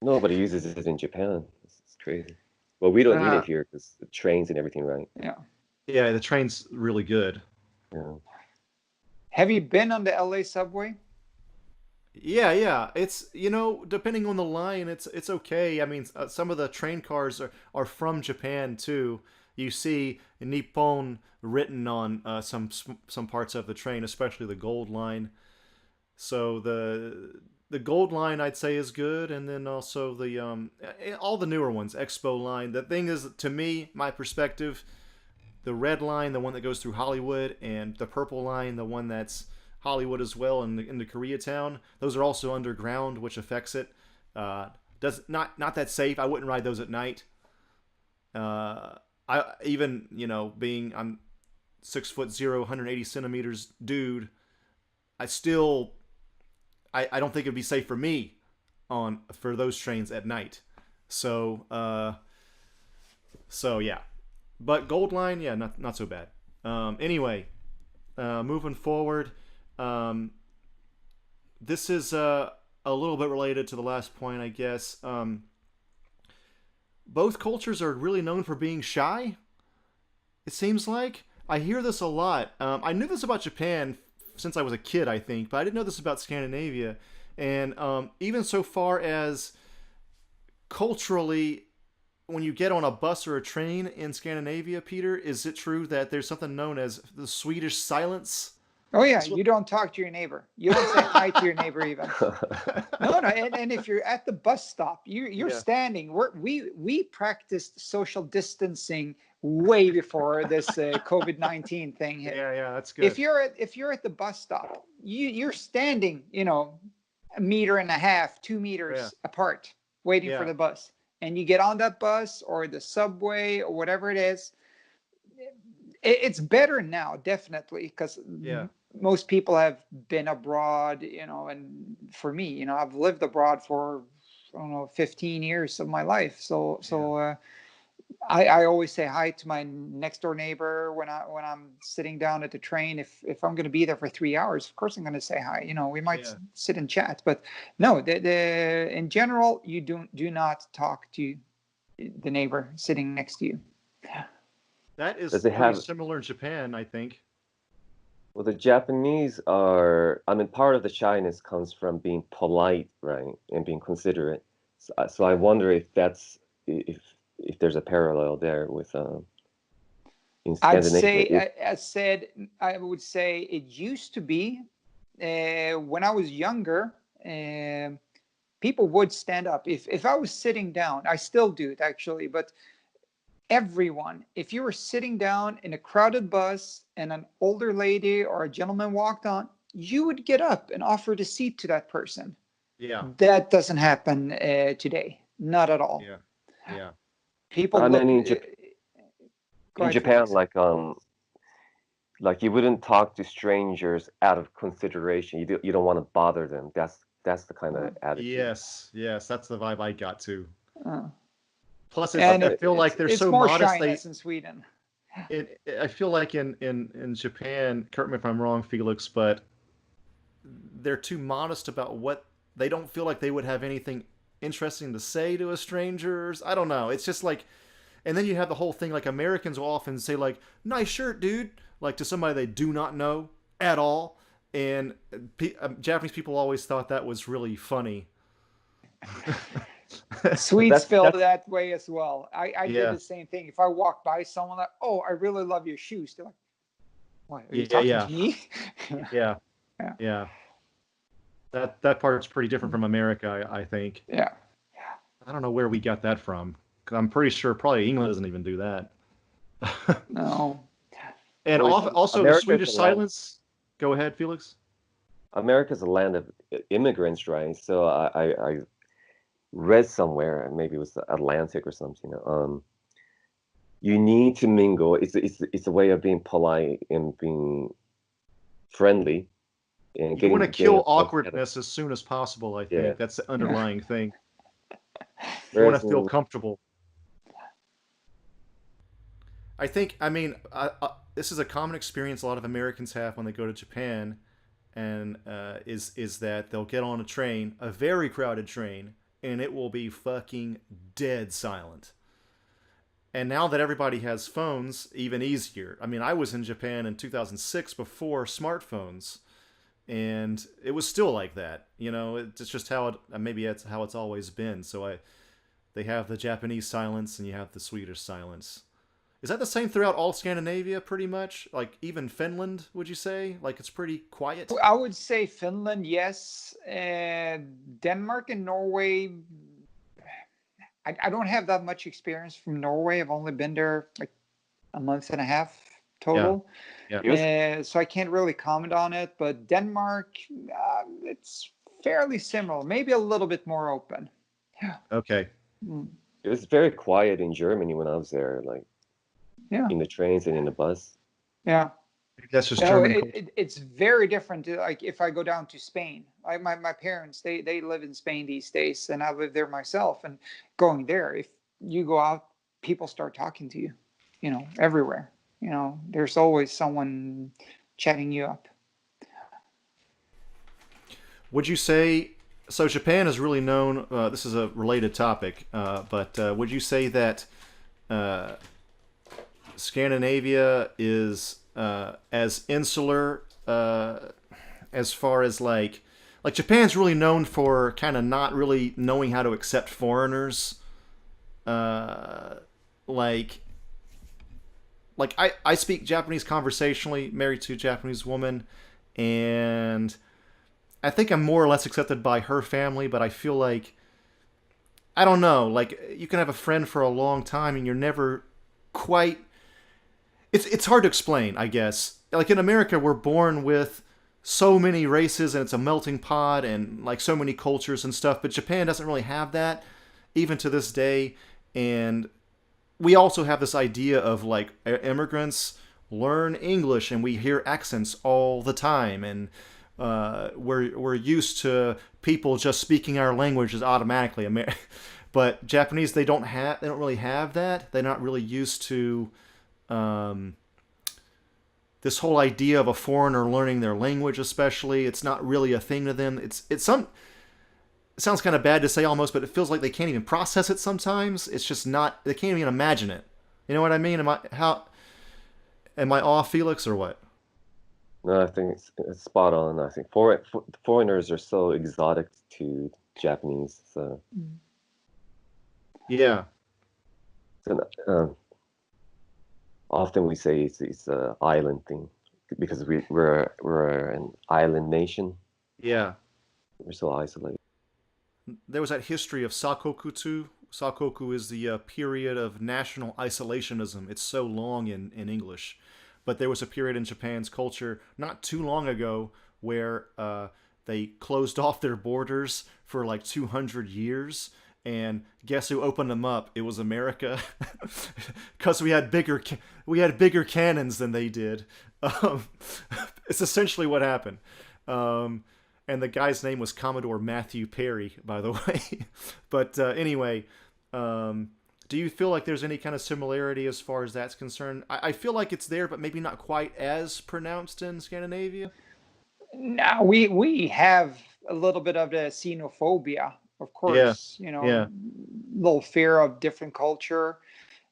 Nobody uses it in Japan. It's crazy. Well, we don't need it here because the trains and everything, right? Yeah. Yeah, the train's really good. Yeah. Have you been on the LA subway? Yeah. It's depending on the line, it's okay. I mean, some of the train cars are from Japan too. You see Nippon written on some parts of the train, especially the Gold Line. So the gold line I'd say is good, and then also the all the newer ones, Expo line. The thing is, to me, my perspective, the red line, the one that goes through Hollywood, and the purple line, the one that's Hollywood as well, and into Koreatown. Those are also underground, which affects it. Does not that safe. I wouldn't ride those at night. I even being I'm 6'0", 180 centimeters, dude. I still I don't think it'd be safe for me for those trains at night. So yeah. But Gold Line, yeah, not so bad. Anyway, moving forward, this is a little bit related to the last point, I guess. Both cultures are really known for being shy. It seems like I hear this a lot. I knew this about Japan since I was a kid, I think, but I didn't know this about Scandinavia. And even so far as culturally, when you get on a bus or a train in Scandinavia, Peter, is it true that there's something known as the Swedish silence? Oh yeah, you don't talk to your neighbor. You don't say hi to your neighbor even. No, and if you're at the bus stop, you're standing. We practiced social distancing way before this COVID-19 thing hit. Yeah, that's good. If you're at the bus stop, you're standing, a meter and a half, 2 meters apart, waiting for the bus. And you get on that bus or the subway or whatever it is. It's better now, definitely, because most people have been abroad, and for me, I've lived abroad for, 15 years of my life. So I always say hi to my next door neighbor when I'm sitting down at the train. If I'm going to be there for 3 hours, of course I'm going to say hi. We might sit and chat, but no, in general, you do not talk to the neighbor sitting next to you. That is pretty similar in Japan, I think. Well, the Japanese are, part of the shyness comes from being polite, right, and being considerate. So I wonder if there's a parallel there with in Scandinavia. I would say it used to be when I was younger. People would stand up. If I was sitting down, I still do it actually, but everyone, if you were sitting down in a crowded bus and an older lady or a gentleman walked on, you would get up and offer the seat to that person. Yeah. That doesn't happen today. Not at all. Yeah. People in Japan, like you wouldn't talk to strangers out of consideration. You don't want to bother them. That's the kind of attitude. Yes, that's the vibe I got too. Plus, I feel like they're so more modest. Shyness in Sweden. I feel like in Japan, correct me if I'm wrong, Felix, but they're too modest about what they don't feel like they would have anything interesting to say to a strangers. I don't know. It's just like, and then you have the whole thing like Americans will often say like, "Nice shirt, dude," like to somebody they do not know at all, and Japanese people always thought that was really funny. Swedes feel that way as well. I did the same thing. If I walk by someone like, "Oh, I really love your shoes," they're like, "What? Are you talking to me?" Yeah. That part's pretty different from America, I think. Yeah. I don't know where we got that from. Cause I'm pretty sure probably England doesn't even do that. No. And also the Swedish silence. Go ahead, Felix. America's a land of immigrants, right? So I read somewhere, maybe it was the Atlantic or something. You need to mingle. It's a way of being polite and being friendly. And you want to kill awkwardness as soon as possible. I think that's the underlying thing. You want to feel comfortable. I think. This is a common experience a lot of Americans have when they go to Japan, and is that they'll get on a train, a very crowded train, and it will be fucking dead silent. And now that everybody has phones, even easier. I was in Japan in 2006 before smartphones, and it was still like that. It's just how maybe it's how it's always been. So they have the Japanese silence and you have the Swedish silence. Is that the same throughout all Scandinavia, pretty much? Like even Finland, would you say? Like it's pretty quiet? I would say Finland, yes. Denmark and Norway, I don't have that much experience from Norway. I've only been there like a month and a half total. Yeah. So I can't really comment on it. But Denmark, it's fairly similar, maybe a little bit more open. Yeah. Okay. Mm. It was very quiet in Germany when I was there, like Yeah. in the trains and in the bus. Yeah. That's just No, German culture. it's very different. Like if I go down to Spain, my parents, they live in Spain these days, and I live there myself. And going there, if you go out, people start talking to you, everywhere. There's always someone chatting you up. Would you say so? Japan is really known. This is a related topic, but would you say that Scandinavia is as insular as far as like Japan's really known for kind of not really knowing how to accept foreigners. Like I speak Japanese conversationally, married to a Japanese woman, and I think I'm more or less accepted by her family, but I feel like I don't know, like you can have a friend for a long time and you're never quite it's hard to explain, I guess. Like in America, we're born with so many races and it's a melting pot and like so many cultures and stuff, but Japan doesn't really have that even to this day. And we also have this idea of like immigrants learn English and we hear accents all the time, and we're used to people just speaking our languages automatically. But Japanese, they don't really have that. They're not really used to this whole idea of a foreigner learning their language, especially. It's not really a thing to them. It sounds kind of bad to say almost, but it feels like they can't even process it sometimes. It's just not. They can't even imagine it. You know what I mean? Am I off, Felix, or what? No, I think it's spot on. I think foreigners are so exotic to Japanese. So yeah. So, often we say it's an island thing because we're an island nation. Yeah. We're so isolated. There was that history of Sakoku too. Sakoku is the period of national isolationism. It's so long in English. But there was a period in Japan's culture not too long ago where they closed off their borders for like 200 years. And guess who opened them up? It was America, because we had bigger cannons than they did. It's essentially what happened. And the guy's name was Commodore Matthew Perry, by the way. But anyway, do you feel like there's any kind of similarity as far as that's concerned? I feel like it's there, but maybe not quite as pronounced in Scandinavia. Now we have a little bit of the xenophobia, of course. Yeah. Little fear of different culture.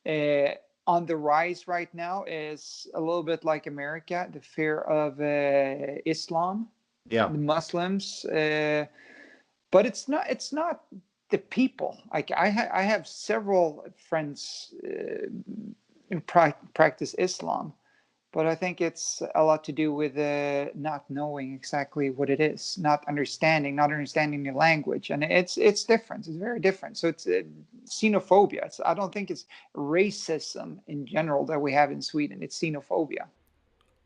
On the rise right now is a little bit like America, the fear of Islam, Yeah. the Muslims. But it's not the people. Like I have several friends who practice Islam, but I think it's a lot to do with not knowing exactly what it is, not understanding the language, and it's different. It's very different. So it's xenophobia. I don't think it's racism in general that we have in Sweden. It's xenophobia.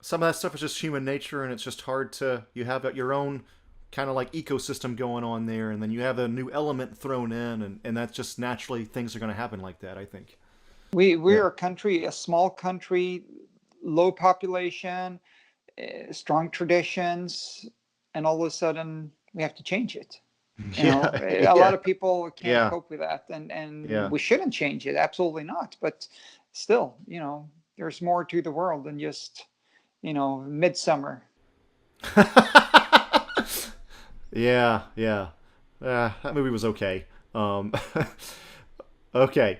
Some of that stuff is just human nature, and it's just hard to. You have your own kind of like ecosystem going on there, and then you have a new element thrown in, and that's just naturally things are going to happen like that, I think. We're a small country, low population, strong traditions, and all of a sudden we have to change it. A lot of people can't cope with that, and we shouldn't change it. Absolutely not. But still, there's more to the world than just, midsummer. Yeah. That movie was okay. Okay.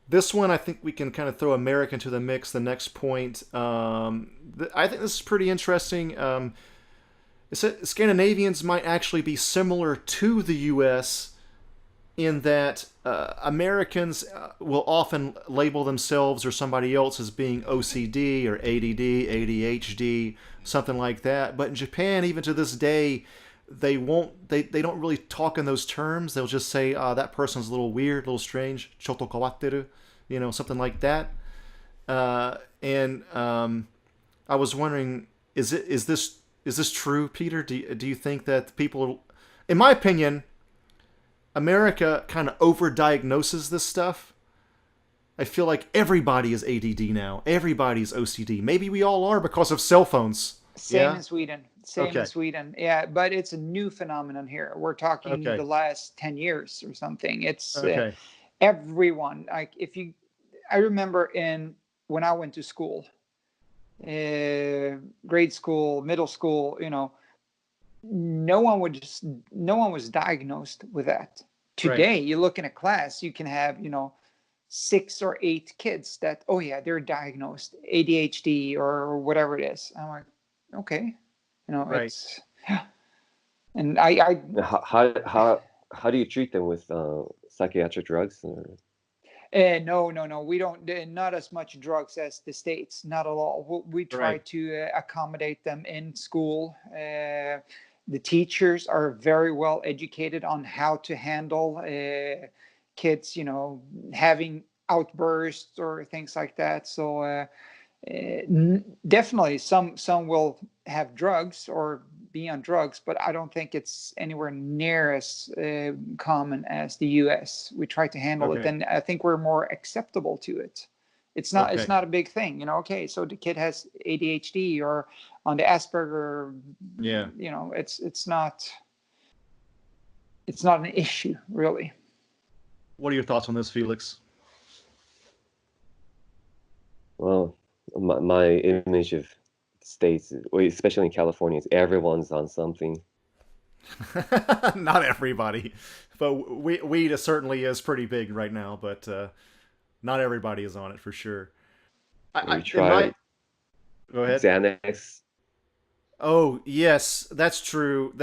This one, I think we can kind of throw America into the mix. The next point, I think this is pretty interesting. It said Scandinavians might actually be similar to the U.S. in that Americans will often label themselves or somebody else as being OCD or ADD, ADHD, something like that. But in Japan, even to this day, they won't. They don't really talk in those terms. They'll just say that person's a little weird, a little strange, choto kawatteru, something like that. And I was wondering, is this true, Peter? Do you think that people, in my opinion, America kind of overdiagnoses this stuff? I feel like everybody is ADD now. Everybody's OCD. Maybe we all are because of cell phones. Same in Sweden. Same Okay. in Sweden. Yeah, but it's a new phenomenon here. We're talking Okay. the last 10 years or something. It's Okay. everyone. Like I remember when I went to school, grade school, middle school, no one was diagnosed with that. Today, you look in a class, you can have, 6 or 8 kids that, oh yeah, they're diagnosed ADHD or whatever it is. I'm like, okay, Right. it's, and I How do you treat them with psychiatric drugs? no, we don't, not as much drugs as the States, not at all. We try Right. to accommodate them in school. The teachers are very well educated on how to handle kids, having outbursts or things like that. So definitely some will have drugs or be on drugs, but I don't think it's anywhere near as common as the US. We try to handle it, Okay. and I think we're more acceptable to it. It's not Okay. a big thing, okay, so the kid has ADHD or on the Asperger, Yeah. it's not an issue really. What are your thoughts on this, Felix? Well, my image of states, especially in California, is everyone's on something. Not everybody, but weed certainly is pretty big right now. But not everybody is on it for sure. We try Go ahead. Xanax. Oh yes, that's true.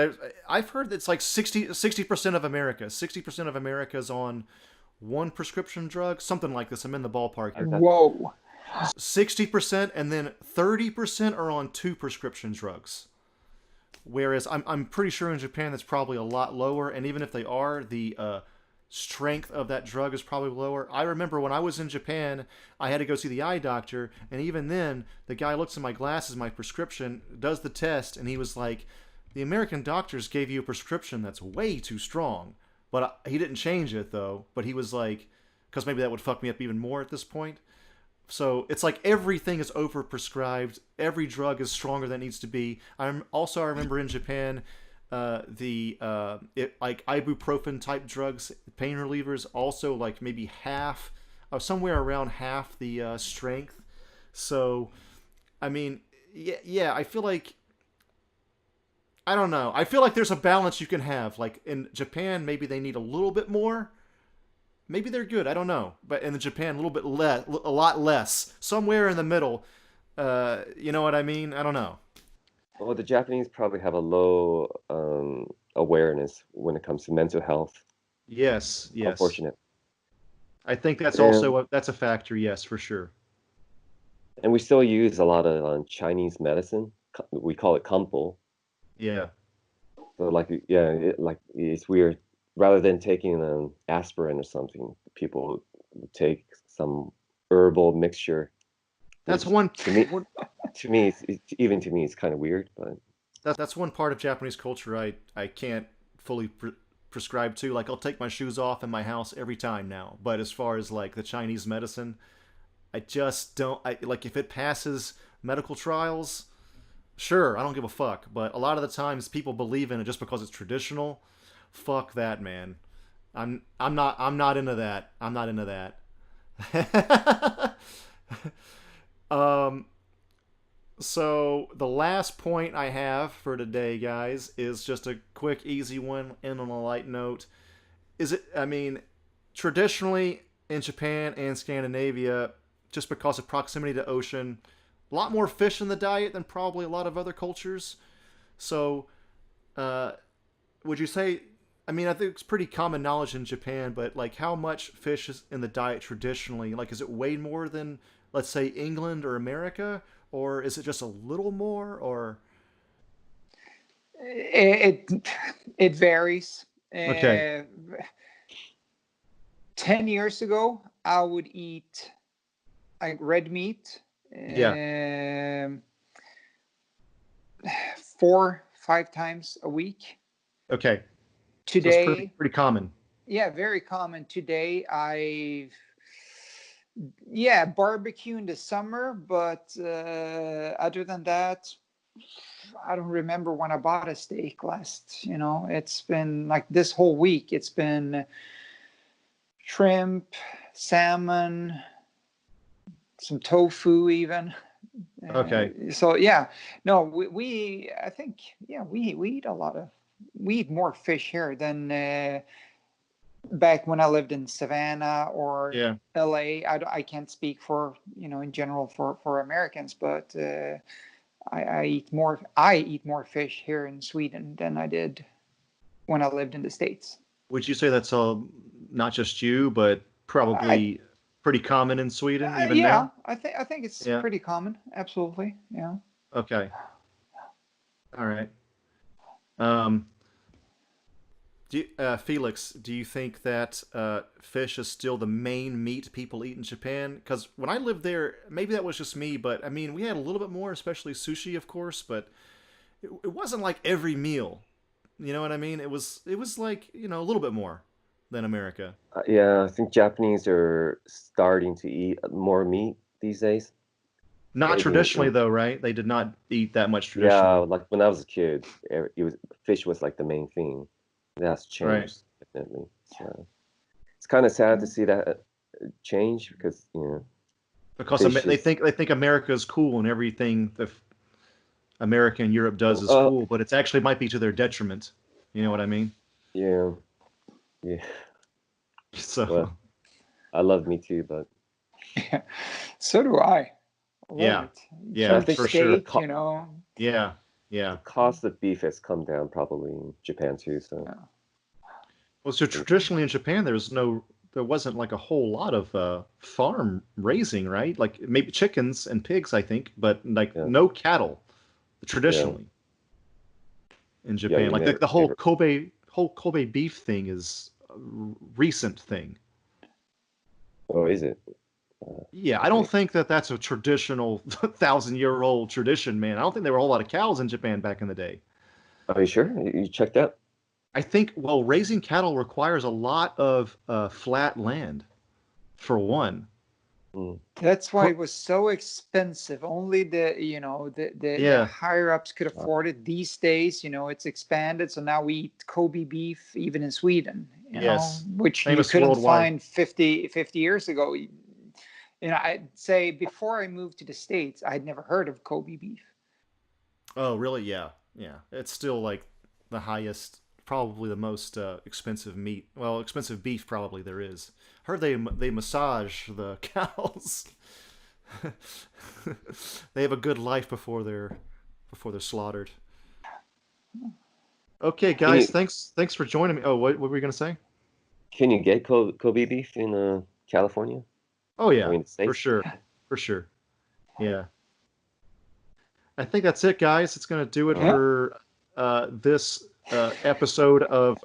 I've heard it's like 60% of America. 60% of America is on one prescription drug, something like this. I'm in the ballpark here. Whoa. 60%, and then 30% are on 2 prescription drugs. Whereas I'm pretty sure in Japan it's probably a lot lower, and even if they are, the strength of that drug is probably lower. I remember when I was in Japan, I had to go see the eye doctor, and even then, the guy looks at my glasses, my prescription, does the test, and he was like, the American doctors gave you a prescription that's way too strong. But he didn't change it, though. But he was like, because maybe that would fuck me up even more at this point. So it's like everything is overprescribed. Every drug is stronger than it needs to be. I remember in Japan, like ibuprofen type drugs, pain relievers, also like maybe half, somewhere around half the strength. So, I mean, yeah, I feel like, I don't know. I feel like there's a balance you can have. Like in Japan, maybe they need a little bit more. Maybe they're good. I don't know. But in Japan, a little bit less, a lot less. Somewhere in the middle. You know what I mean? I don't know. Well, the Japanese probably have a low awareness when it comes to mental health. Yes. Unfortunate. I think that's also that's a factor. Yes, for sure. And we still use a lot of Chinese medicine. We call it kampo. Yeah. So it's weird. Rather than taking an aspirin or something, people take some herbal mixture. That's one. To me, it's kind of weird, but that's one part of Japanese culture I can't fully prescribe to. Like I'll take my shoes off in my house every time now. But as far as like the Chinese medicine, I just don't. Like if it passes medical trials, sure, I don't give a fuck. But a lot of the times people believe in it just because it's traditional. Fuck that, man. I'm not into that. I'm not into that. So the last point I have for today, guys, is just a quick, easy one, and on a light note. Traditionally in Japan and Scandinavia, just because of proximity to ocean, a lot more fish in the diet than probably a lot of other cultures. So, would you say I mean, I think it's pretty common knowledge in Japan, but like how much fish is in the diet traditionally? Like, is it way more than, let's say, England or America? Or is it just a little more? Or, It varies. okay. 10 years ago, I would eat like red meat Yeah. 4-5 times a week. Okay. So it's pretty, Today, pretty common. yeah, very common. Today, barbecue in the summer, but other than that, I don't remember when I bought a steak last. It's been like this whole week. It's been shrimp, salmon, some tofu even. Okay. So yeah, no, I think, yeah, we eat a lot of, we eat more fish here than back when I lived in Savannah or Yeah. LA. I can't speak for, in general for Americans, but I eat more fish here in Sweden than I did when I lived in the States. Would you say that's all, not just you, but I probably pretty common in Sweden even Yeah, now? I think it's Yeah. pretty common. Absolutely. Yeah. Okay. All right. Um, Felix, do you think that fish is still the main meat people eat in Japan? Because when I lived there, maybe that was just me, but I mean, we had a little bit more, especially sushi, of course, but it wasn't like every meal. You know what I mean? It was like, a little bit more than America. Yeah, I think Japanese are starting to eat more meat these days. Not Maybe traditionally though, right? They did not eat that much yeah, traditionally. like when I was a kid, it was fish was like the main thing. That's Right. changed definitely. So it's kind of sad to see that change because Because fish is they think America is cool and everything the America and Europe does is uh cool, but it's actually might be to their detriment. You know what I mean? yeah, yeah. So, Well, I love me too, but Yeah. So do I. I love yeah, it. yeah, Keep the that's for sure. the steak, co Yeah, the yeah. cost of beef has come down probably in Japan too. So Yeah. Well, so traditionally in Japan, there wasn't like a whole lot of farm raising, right? Like maybe chickens and pigs, I think, but like yeah, no cattle yeah, traditionally in yeah. Japan. You Like the never. whole Kobe beef thing is a recent thing. Oh, is it? Yeah, I don't Okay. think that that's a traditional 1,000-year-old tradition, man. I don't think there were a whole lot of cows in Japan back in the day. Are you sure? You checked out? I think, well, raising cattle requires a lot of flat land, for one. Mm, That's why Per- it was so expensive. Only the yeah, higher ups could uh, afford it. These days, it's expanded. So now we eat Kobe beef even in Sweden, yes. which you Famous couldn't worldwide. find 50 years ago. I'd say before I moved to the States, I'd never heard of Kobe beef. Oh, really? Yeah, yeah. It's still like the highest, probably the most expensive meat. Well, expensive beef probably there is. Heard they massage the cows. They have a good life before they're slaughtered. Okay, Can guys, you thanks for joining me. Oh, what were you gonna say? can you get Kobe beef in California Oh or yeah, in the for States? sure, for sure. Yeah, I think that's it, guys. It's gonna do it Uh, Yeah. for this episode of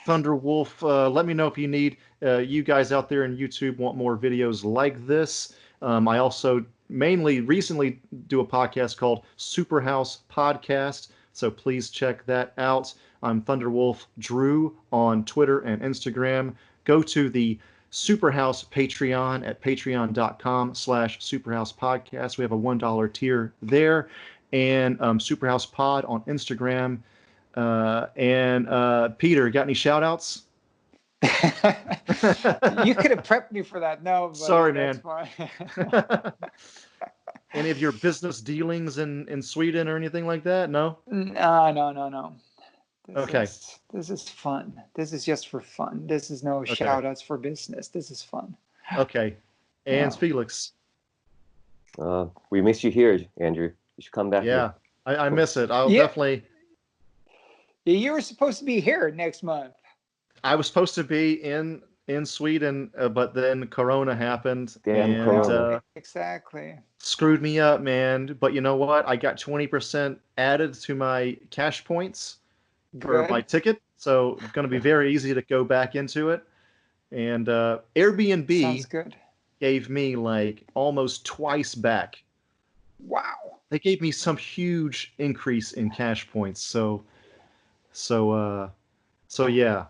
Thunderwolf. Let me know if you need you guys out there in YouTube want more videos like this. I also mainly recently do a podcast called Superhouse Podcast, so please check that out. I'm Thunderwolf Drew on Twitter and Instagram. Go to the Superhouse Patreon at patreon.com/Superhouse Podcast. We have a $1 tier there, and Superhouse Pod on Instagram. And Peter, got any shout outs? You could have prepped me for that. No, buddy, Sorry, that's man. fine. Any of your business dealings in Sweden or anything like that? No? No, no, no, no. This Okay. is this is fun. This is just for fun. This is no Okay. shout outs for business. This is fun. Okay. And Yeah. Felix. we miss you here, Andrew. You should come back here. Yeah, I miss it. I'll Yeah. definitely. Yeah, you were supposed to be here next month. I was supposed to be in Sweden, but then Corona happened Damn and Corona. Exactly. screwed me up, man. But you know what? I got 20% added to my cash points for my Good. ticket, so it's going to be very easy to go back into it. And Sounds Airbnb good. gave me like almost twice back. Wow. They gave me some huge increase in cash points. So so yeah.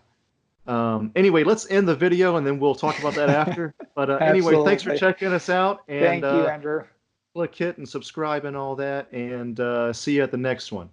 Anyway, let's end the video and then we'll talk about that after. But anyway, thanks for Absolutely. checking us out, and Thank you, Andrew. click hit and subscribe and all that, and see you at the next one.